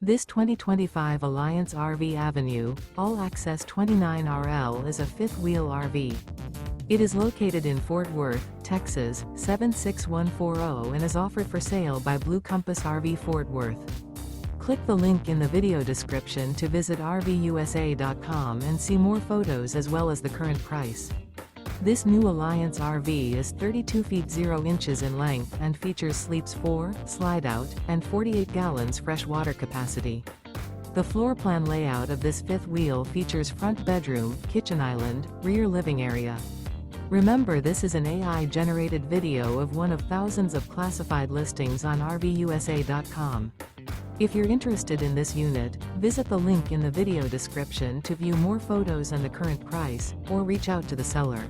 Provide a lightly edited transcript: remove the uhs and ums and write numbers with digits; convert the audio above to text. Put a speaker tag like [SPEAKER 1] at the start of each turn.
[SPEAKER 1] This 2025 Alliance RV Avenue, all-access 29RL is a fifth-wheel RV. It is located in Fort Worth, Texas, 76140 and is offered for sale by Blue Compass RV Fort Worth. Click the link in the video description to visit RVUSA.com and see more photos as well as the current price. This new Alliance RV is 32 feet 0 inches in length and features sleeps 4, slide-out, and 48 gallons fresh water capacity. The floor plan layout of this fifth wheel features front bedroom, kitchen island, rear living area. Remember, this is an AI-generated video of one of thousands of classified listings on RVUSA.com. If you're interested in this unit, visit the link in the video description to view more photos and the current price, or reach out to the seller.